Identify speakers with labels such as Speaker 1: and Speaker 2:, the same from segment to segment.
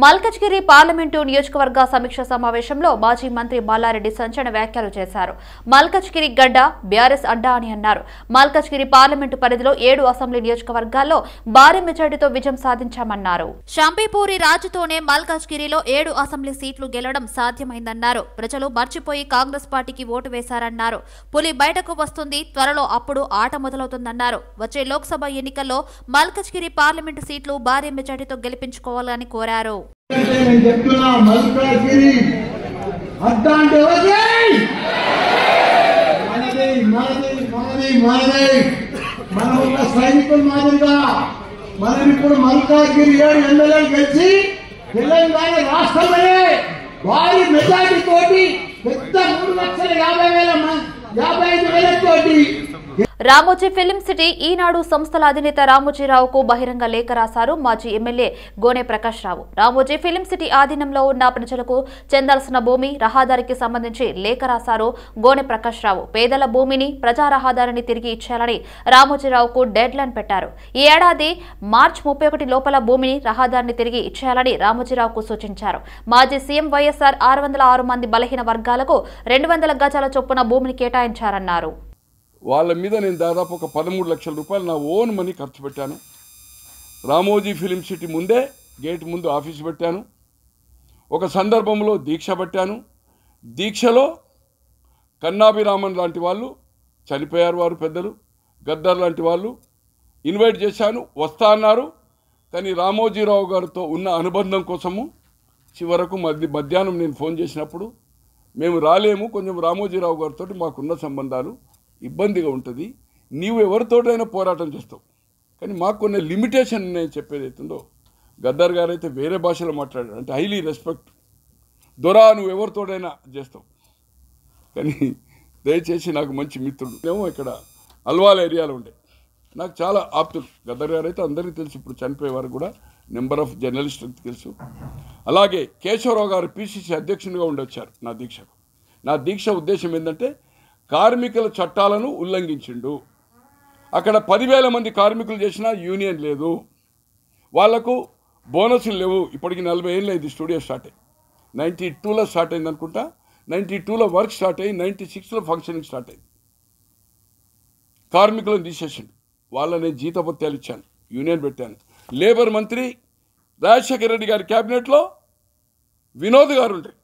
Speaker 1: Malkajgiri parliament నియోజకవర్గ సమీక్ష సమావేశంలో మాజీ మంత్రి బాలారెడ్డి సంచలన వ్యాఖ్యలు చేశారు. మల్కజ్గిరి గడ్డ బీఆర్ఎస్ అడ్డా అని అన్నారు. మల్కజ్గిరి పార్లమెంటు పరిధిలో 7 అసెంబ్లీ నియోజకవర్గాల్లో భారీ మెజార్టీతో విజయం సాధించామన్నారు. షంపీపూరి రాజుతోనే మల్కజ్గిరిలో 7 అసెంబ్లీ సీట్లు గెలవడం సాధ్యమైందన్నారు. ప్రజలు మర్చిపోయి కాంగ్రెస్ పార్టీకి ఓటు వేశారన్నారు. పులి బయటకు వస్తుంది, త్వరలో అప్పుడు ఆట మొదలవుతుందన్నారు. వచ్చే లోక్సభ ఎన్నికల్లో మల్కజ్గిరి పార్లమెంటు సీట్లు భారీ మెజార్టీతో గెలిపించుకోవాలని కోరారు.
Speaker 2: నేను చెప్తున్నా మల్కాజ్గిరి అడ్డా అంటే మనది మనది మనది మనది మన ఒక సైనికుల మాదిరిగా మనం ఇప్పుడు మల్కాజ్గిరి 7 ఎమ్మెల్యేలు గెలిచి తెలంగాణ రాష్ట్రంలోనే భారీ మెజార్టీ తోటి పెద్ద 3,50,000 తోటి
Speaker 1: రామోజీ ఫిలిం సిటీ ఈనాడు సంస్థల అధినేత రామోజీరావుకు బహిరంగ లేఖ రాశారు మాజీ ఎమ్మెల్యే గోనె ప్రకాష్ రావు. రామోజీ ఫిలిం సిటీ ఆధీనంలో ఉన్న ప్రజలకు చెందాల్సిన భూమి రహదారికి సంబంధించి లేఖ రాశారు గోనె ప్రకాష్ రావు. పేదల భూమిని ప్రజా రహదారిని తిరిగి ఇచ్చేయాలని రామోజీరావుకు డెడ్ లైన్ పెట్టారు. ఈ ఏడాది మార్చి 31 లోపల భూమిని రహదారిని తిరిగి ఇచ్చేయాలని రామోజీరావుకు సూచించారు. మాజీ సీఎం వైఎస్ఆర్ 606 మంది బలహీన వర్గాలకు 200 గజాల చొప్పున భూమిని కేటాయించారన్నారు.
Speaker 3: వాళ్ళ మీద నేను దాదాపు ఒక 13 లక్షల రూపాయలు నా ఓన్ మనీ ఖర్చు పెట్టాను. రామోజీ ఫిలిం సిటీ ముందే గేట్ ముందు ఆఫీసు పెట్టాను. ఒక సందర్భంలో దీక్ష పెట్టాను. దీక్షలో కన్నాభిరామన్ లాంటి వాళ్ళు చనిపోయారు, వారు పెద్దలు. గద్దర్ లాంటి వాళ్ళు ఇన్వైట్ చేశాను, వస్తా అన్నారు. కానీ రామోజీరావు గారితో ఉన్న అనుబంధం కోసము చివరకు మధ్యాహ్నం నేను ఫోన్ చేసినప్పుడు మేము రాలేము, కొంచెం రామోజీరావు గారితో మాకున్న సంబంధాలు ఇబ్బందిగా ఉంటుంది, నీవు ఎవరితోటైనా పోరాటం చేస్తావు, కానీ మాకు కొన్ని లిమిటేషన్ నేను చెప్పేది అవుతుందో. గద్దర్ గారు అయితే వేరే భాషలో మాట్లాడారు, అంటే హైలీ రెస్పెక్ట్, దొరా నువ్వు ఎవరితోటైనా చేస్తావు, కానీ దయచేసి నాకు మంచి మిత్రుడు ఏమో ఇక్కడ అల్వాల్ ఏరియాలో ఉండే నాకు చాలా ఆప్తులు. గద్దర్ గారు అయితే అందరికీ తెలుసు, ఇప్పుడు చనిపోయేవారు కూడా నెంబర్ ఆఫ్ జర్నలిస్టులకు తెలుసు. అలాగే కేశవరావు గారు పిసిసి అధ్యక్షునిగా ఉండొచ్చారు నా దీక్షకు. నా దీక్ష ఉద్దేశం ఏంటంటే కార్మికుల చట్టాలను ఉల్లంఘించిండు. అక్కడ 10,000 మంది కార్మికులు చేసినా యూనియన్ లేదు, వాళ్లకు బోనస్లు లేవు. ఇప్పటికి 40 ఏళ్ళు అయింది స్టూడియో స్టార్ట్ అయ్యి. 92లో స్టార్ట్ అయింది అనుకుంటా. 92లో వర్క్ స్టార్ట్ అయ్యి 96లో ఫంక్షనింగ్ స్టార్ట్ అయింది. కార్మికులను తీసేసిండు. వాళ్ళని జీతభత్యాలు ఇచ్చాను, యూనియన్ పెట్టాను. లేబర్ మంత్రి రాజశేఖర రెడ్డి గారి క్యాబినెట్లో వినోద్ గారు ఉంటారు.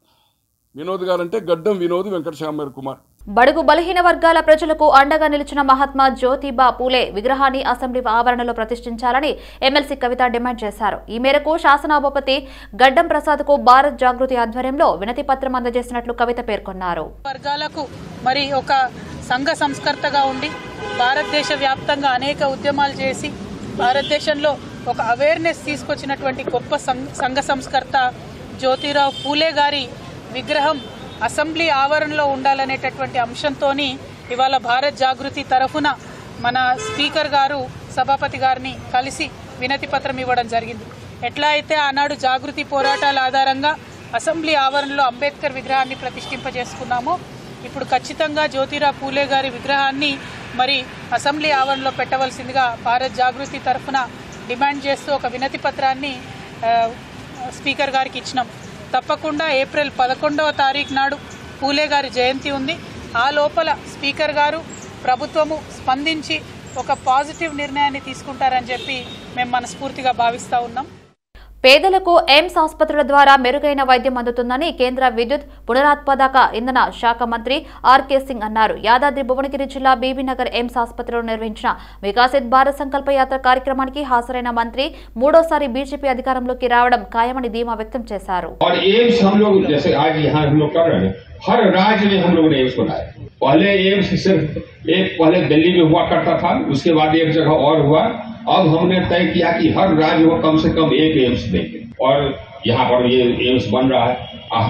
Speaker 3: వినోద్ గారు అంటే గడ్డం వినోద్ వెంకటశ్యామ కుమార్.
Speaker 1: బడుగు బలహీన వర్గాల ప్రజలకు అండగా నిలిచిన మహాత్మా జ్యోతిబా పూలే విగ్రహాన్ని అసెంబ్లీ ఆవరణలో ప్రతిష్ఠించాలని ఎమ్మెల్సీ కవిత డిమాండ్ చేశారు. ఈ మేరకు శాసనసభాపతి గడ్డం ప్రసాద్ కు భారత్ జాగృతి ఆధ్వర్యంలో వినతి పత్రం అందజేసినట్లు కవిత పేర్కొన్నారు.
Speaker 4: వర్గాలకు మరి ఒక సంఘ సంస్కర్తగా ఉండి భారతదేశ వ్యాప్తంగా అనేక ఉద్యమాలు చేసి భారతదేశంలో ఒక అవేర్నెస్ తీసుకొచ్చినటువంటి గొప్ప సంఘ సంస్కర్త జ్యోతిరావు పూలే గారి విగ్రహం అసెంబ్లీ ఆవరణలో ఉండాలనేటటువంటి అంశంతో ఇవాళ భారత్ జాగృతి తరఫున మన స్పీకర్ గారు సభాపతి గారిని కలిసి వినతి పత్రం ఇవ్వడం జరిగింది. ఎట్లా అయితే ఆనాడు జాగృతి పోరాటాల ఆధారంగా అసెంబ్లీ ఆవరణలో అంబేద్కర్ విగ్రహాన్ని ప్రతిష్ఠింపజేసుకున్నామో, ఇప్పుడు ఖచ్చితంగా జ్యోతిరావు పూలే గారి విగ్రహాన్ని మరి అసెంబ్లీ ఆవరణలో పెట్టవలసిందిగా భారత్ జాగృతి తరఫున డిమాండ్ చేస్తూ ఒక వినతి పత్రాన్ని స్పీకర్ గారికి ఇచ్చినాం. తప్పకుండా ఏప్రిల్ 11వ తారీఖు నాడు పూలే గారి జయంతి ఉంది. ఆ లోపల స్పీకర్ గారు ప్రభుత్వము స్పందించి ఒక పాజిటివ్ నిర్ణయాన్ని తీసుకుంటారని చెప్పి మేము మనస్ఫూర్తిగా భావిస్తూ ఉన్నాం.
Speaker 1: పేదలకు ఎయిమ్స్ ఆసుపత్రుల ద్వారా మెరుగైన వైద్యం అందుతుందని కేంద్ర విద్యుత్ పునరుత్పాదక ఇంధన శాఖ మంత్రి ఆర్కే సింగ్ అన్నారు. యాదాద్రి భువనగిరి జిల్లా బీబీనగర్ ఎయిమ్స్ ఆసుపత్రిలో నిర్వహించిన వికసిత్ భారత్ సంకల్ప యాత్ర కార్యక్రమానికి హాజరైన మంత్రి మూడోసారి బీజేపీ అధికారంలోకి రావడం ఖాయమని ధీమా వ్యక్తం చేశారు.
Speaker 5: हर राज्य में हम लोगों ने एम्स बनाया। पहले एम्स सिर्फ पहले दिल्ली में हुआ करता था, उसके बाद एक जगह और हुआ। अब हमने तय किया कि हर राज्य को कम से कम एक एम्स देंगे और यहाँ पर ये एम्स बन रहा है।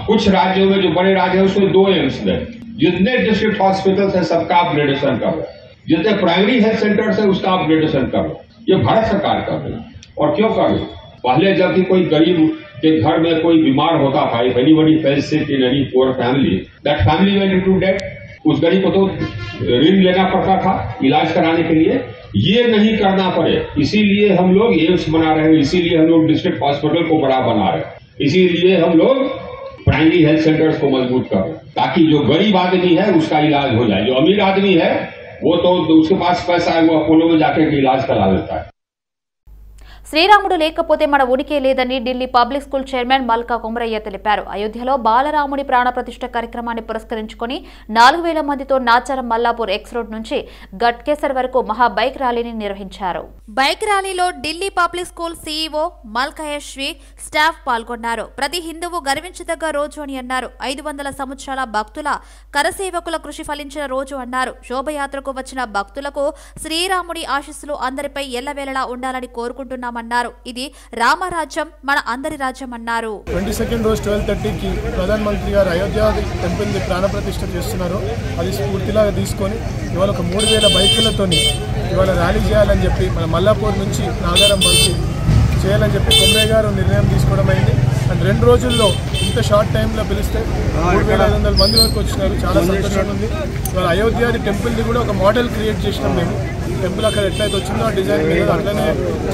Speaker 5: कुछ राज्यों में जो बड़े राज्य है उसमें 2 एम्स देंगे। जितने डिस्ट्रिक्ट हॉस्पिटल्स है सबका अपग्रेडेशन कर रहे हैं, जितने प्राइमरी हेल्थ सेंटर्स है उसका अपग्रेडेशन कर रहे हैं। ये भारत सरकार कर रही है। और क्यों कर रही है? पहले जब भी कोई गरीब के घर में कोई बीमार होता था, if anybody fell sick in any poor family, that family went into debt. उस गरीब को तो ऋण लेना पड़ता था इलाज कराने के लिए, ये नहीं करना पड़े, इसीलिए हम लोग एम्स बना रहे हैं, इसीलिए हम लोग डिस्ट्रिक्ट हॉस्पिटल को बड़ा बना रहे हैं। इसीलिए हम लोग प्राइमरी हेल्थ सेंटर्स को मजबूत कर रहे हैं ताकि जो गरीब आदमी है उसका इलाज हो जाए। जो अमीर आदमी है वो तो उसके पास पैसा है, वो अपोलो में जाकर के इलाज करा लेता है।
Speaker 1: శ్రీరాముడు లేకపోతే మన ఉనికి లేదని ఢిల్లీ పబ్లిక్ స్కూల్ చైర్మన్ మల్కా కుమరయ్య తెలిపారు. అయోధ్యలో బాలరాముడి ప్రాణప్రతిష్ఠ కార్యక్రమాన్ని పురస్కరించుకుని 4000 మందితో నాచారం మల్లాపూర్ ఎక్స్ రోడ్ నుంచి గట్కేసర్ వరకు మహా బైక్ ర్యాలీని నిర్వహించారు. బైక్ ర్యాలీలో Delhi public school CEO Malkayashvi staff పాల్గొన్నారు. ప్రతి హిందువు గర్వించదగ్గ రోజు అని అన్నారు. 500 సంవత్సరాల భక్తుల కరసేవకుల కృషి ఫలించిన రోజు అన్నారు. శోభయాత్రకు వచ్చిన భక్తులకు శ్రీరాముడి ఆశీస్సులు అందరిపై ఎల్లవేళలా ఉండాలని కోరుకుంటున్నామన్నారు. ఇది రామరాజ్యం మన అందరి రాజ్యం అన్నారు.
Speaker 6: 22nd రోజు 12:30కి ప్రధానమంత్రి గారు అయోధ్య టెంపుల్ ప్రాణప్రతిష్ఠ చేస్తున్నారు. అది స్ఫూర్తిలా తీసుకొని ఇవాళ ఒక 3000 బైకులతో ఇవాళ ర్యాలీ చేయాలని చెప్పి మన మల్లాపూర్ నుంచి నాగారం వరకు చేయాలని చెప్పి కుమరయ్య గారు నిర్ణయం తీసుకోవడం అయింది. అండ్ 2 రోజుల్లో ఇంత షార్ట్ టైంలో పిలిస్తే 3500 మంది వరకు వచ్చినారు. చాలా సంతోషంగా ఉంది. ఇవాళ అయోధ్య టెంపుల్ది కూడా ఒక మోడల్ క్రియేట్ చేసినాం మేము. టెంపుల్ అక్కడ ఎట్లయితే వచ్చిందో ఆ డిజైన్ మీద అట్లనే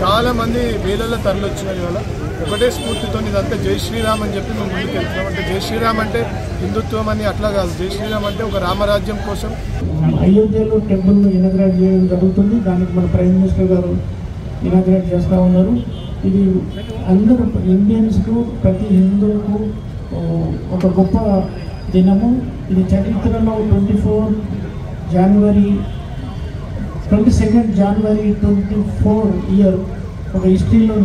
Speaker 6: చాలా మంది వేలల్లో తరలి వచ్చినారు. ఇవాళ ఒకటే స్ఫూర్తితో ఇదంతా జై శ్రీరామ్ అని చెప్పి మేము ముందుకు వెళ్తున్నాం. అంటే జై శ్రీరామ్ అంటే హిందుత్వం అని అట్లా కాదు. జై శ్రీరామ్ అంటే ఒక రామరాజ్యం కోసం.
Speaker 7: అయోధ్యలో టెంపుల్ ఇనాగ్రేట్ చేయడం జరుగుతుంది. దానికి మన ప్రైమ్ మినిస్టర్ గారు ఇనాగ్రేట్ చేస్తూ ఉన్నారు. ఇది అందరూ ఇండియన్స్కు ప్రతి హిందువుకు ఒక గొప్ప దినము. ఇది చరిత్రలో 22nd January 24 ఇయర్ ఒక హిస్టరీలో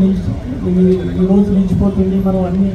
Speaker 7: ఈరోజు నిలిచిపోతుంది. మనం అన్ని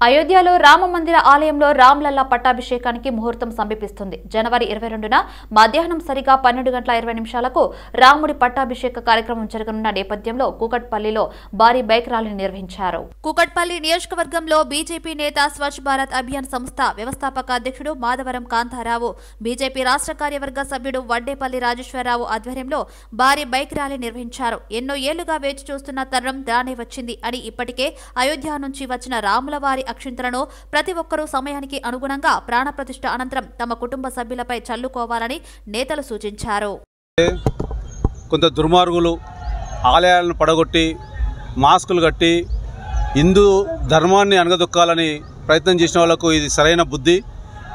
Speaker 1: అయోధ్యలో రామ మందిర ఆలయంలో రామ్లల్లా పట్టాభిషేకానికి ముహూర్తం సమీపిస్తుంది. జనవరి 22న మధ్యాహ్నం సరిగా 12:20 రాముడి పట్టాభిషేక కార్యక్రమం జరగనున్న నేపథ్యంలో కూకట్పల్లిలో భారీ బైక్ ర్యాలీని నిర్వహించారు. కూకట్పల్లి నియోజకవర్గంలో బీజేపీ నేత స్వచ్ఛ భారత్ అభియాన్ సంస్థ వ్యవస్థాపక అధ్యక్షుడు మాధవరం కాంతారావు, బీజేపీ రాష్ట్ర కార్యవర్గ సభ్యుడు వడ్డేపల్లి రాజేశ్వరరావు ఆధ్వర్యంలో భారీ బైక్ ర్యాలీ నిర్వహించారు. ఎన్నో ఏళ్లుగా వేచి చూస్తున్న తరుణం రానే వచ్చింది అని ఇప్పటికే అయోధ్య నుంచి వచ్చిన రాముల వారి అక్షింతలను ప్రతి ఒక్కరూ సమయానికి అనుగుణంగా ప్రాణప్రతిష్ఠ అనంతరం తమ కుటుంబ సభ్యులపై చల్లుకోవాలని నేతలు సూచించారు.
Speaker 8: కొంత దుర్మార్గులు ఆలయాలను పడగొట్టి మాస్కులు కట్టి హిందూ ధర్మాన్ని అనగదొక్కాలని ప్రయత్నం చేసిన వాళ్లకు ఇది సరైన బుద్ధి.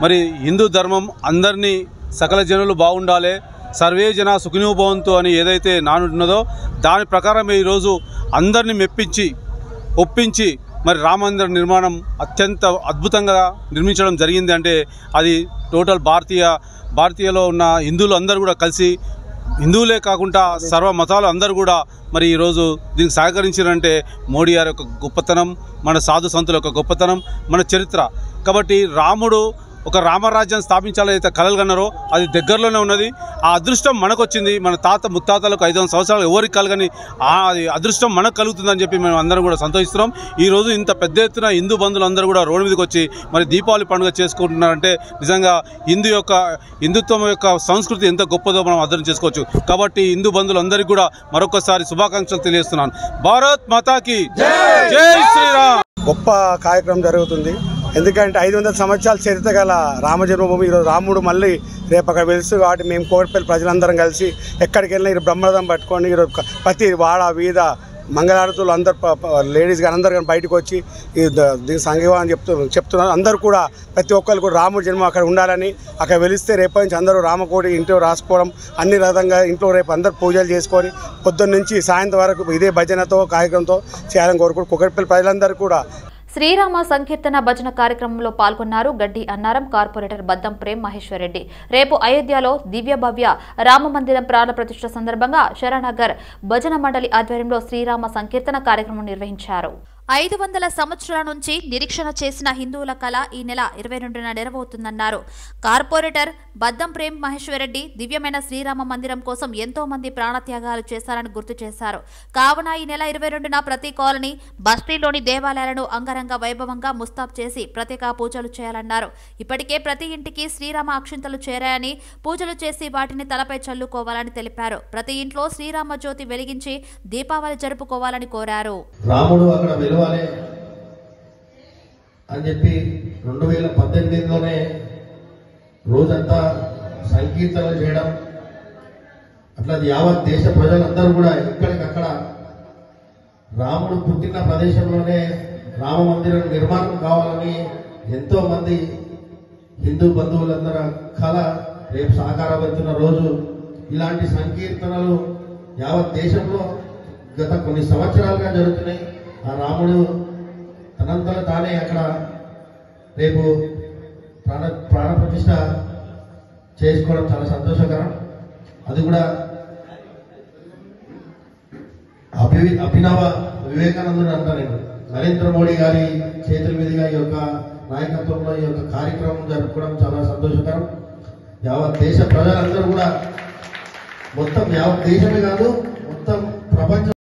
Speaker 8: మరి హిందూ ధర్మం అందరినీ సకల జనులు బాగుండాలి, సర్వే జన సుఖినో భవంతు అని ఏదైతే నానుడి ఉన్నదో దాని ప్రకారం ఈరోజు అందరినీ ఒప్పించి మరి రామ మందిర నిర్మాణం అత్యంత అద్భుతంగా నిర్మించడం జరిగింది. అంటే అది టోటల్ భారతీయలో ఉన్న హిందువులు అందరూ కూడా కలిసి, హిందువులే కాకుండా సర్వ మతాలు అందరూ కూడా మరి ఈరోజు దీనికి సహకరించారంటే మోడీ గారి యొక్క గొప్పతనం, మన సాధు సంతుల యొక్క గొప్పతనం, మన చరిత్ర. కాబట్టి రాముడు ఒక రామరాజ్యం స్థాపించాలైతే కలలు కన్నారో అది దగ్గరలోనే ఉన్నది. ఆ అదృష్టం మనకు వచ్చింది. మన ముత్తాతలకు 500 సంవత్సరాలు ఎవరికి కలగని అది అదృష్టం మనకు కలుగుతుందని చెప్పి మేము అందరం కూడా సంతోషిస్తున్నాం. ఈరోజు ఇంత పెద్ద ఎత్తున హిందూ బంధువులు అందరూ కూడా రోడ్డు మీదకి వచ్చి మరి దీపావళి పండుగ చేసుకుంటున్నారంటే నిజంగా హిందుత్వం యొక్క సంస్కృతి ఎంత గొప్పదో మనం అర్థం చేసుకోవచ్చు. కాబట్టి హిందూ బంధువులందరికీ కూడా మరొకసారి శుభాకాంక్షలు తెలియజేస్తున్నాను. భారత్ మాతాకి జై శ్రీరామ్.
Speaker 9: గొప్ప కార్యక్రమం జరుగుతుంది. ఎందుకంటే 500 సంవత్సరాల చరిత్ర గల రామ జన్మభూమి. ఈరోజు రాముడు మళ్ళీ రేపు అక్కడ వెలుసు కాబట్టి మేము కోటిపల్లి ప్రజలందరం కలిసి ఎక్కడికి వెళ్ళినా ఈరోజు బ్రహ్మరథం పట్టుకొని ఈరోజు ప్రతి వాడ వీధ మంగళారతులు అందరు లేడీస్ కానీ అందరు కానీ బయటకు వచ్చి దీనికి సంఘీభావం చెప్తున్నారు. అందరూ కూడా ప్రతి ఒక్కరు కూడా రాముడి జన్మ అక్కడ ఉండాలని, అక్కడ వెలిస్తే రేపటి నుంచి అందరూ రామకోటి ఇంట్లో రాసుకోవడం అన్ని రకంగా ఇంట్లో రేపు అందరు పూజలు చేసుకొని పొద్దున్న నుంచి సాయంత్రం వరకు ఇదే భజనతో కార్యక్రమంతో చేయాలని కోరుకుంటూ కూకట్పల్లి ప్రజలందరూ కూడా
Speaker 1: శ్రీరామ సంకీర్తన భజన కార్యక్రమంలో పాల్గొన్నారు గడ్డి అన్నారం కార్పొరేటర్ బద్దం ప్రేమ్ మహేశ్వర్ రెడ్డి. రేపు అయోధ్యలో దివ్య భవ్య రామ మందిరం ప్రాణ ప్రతిష్ఠ సందర్భంగా శరణగర్ భజన మండలి ఆధ్వర్యంలో శ్రీరామ సంకీర్తన కార్యక్రమం నిర్వహించారు. 500 సంవత్సరాల నుంచి నిరీక్షణ చేసిన హిందువుల కళ ఈ నెల 22న నెరవేరుతుందన్నారు కార్పొరేటర్ బద్దం ప్రేమ్ మహేశ్వర్ రెడ్డి. దివ్యమైన శ్రీరామ మందిరం కోసం ఎంతో మంది ప్రాణత్యాగాలు చేశారని గుర్తు చేశారు. కావున ఈ నెల 22న ప్రతి కాలనీ బస్తీలోని దేవాలయాలను అంగరంగ వైభవంగా ముస్తాబ్ చేసి ప్రత్యేక పూజలు చేయాలన్నారు. ఇప్పటికే ప్రతి ఇంటికి శ్రీరామ అక్షింతలు చేరాయని, పూజలు చేసి వాటిని తలపై చల్లుకోవాలని తెలిపారు. ప్రతి ఇంట్లో శ్రీరామ జ్యోతి వెలిగించి దీపావళి జరుపుకోవాలని కోరారు.
Speaker 10: రాముడు అక్కడ వెలవాలి అని చెప్పి 2018లోనే రోజంతా సంకీర్తనలు చేయడం, అట్లా యావత్ దేశ ప్రజలందరూ కూడా ఎక్కడికక్కడ రాముడు పుట్టిన ప్రదేశంలోనే రామ మందిరం నిర్మాణం కావాలని ఎంతో మంది హిందూ బంధువులందరూ కళ రేపు సాకారమవుతున్న రోజు. ఇలాంటి సంకీర్తనలు యావత్ దేశంలో గత కొన్ని సంవత్సరాలుగా జరుగుతున్నాయి. ఆ రాముడు తనంతట తానే అక్కడ రేపు ప్రాణప్రతిష్ఠ చేసుకోవడం చాలా సంతోషకరం. అది కూడా అభినవ వివేకానందుడు అంటా నేను. నరేంద్ర మోడీ గారి చేతుల మీదుగా ఈ యొక్క నాయకత్వంలో ఈ యొక్క కార్యక్రమం జరుపుకోవడం చాలా సంతోషకరం. యావత్ దేశ ప్రజలందరూ కూడా, మొత్తం యావత్ దేశమే కాదు, మొత్తం ప్రపంచం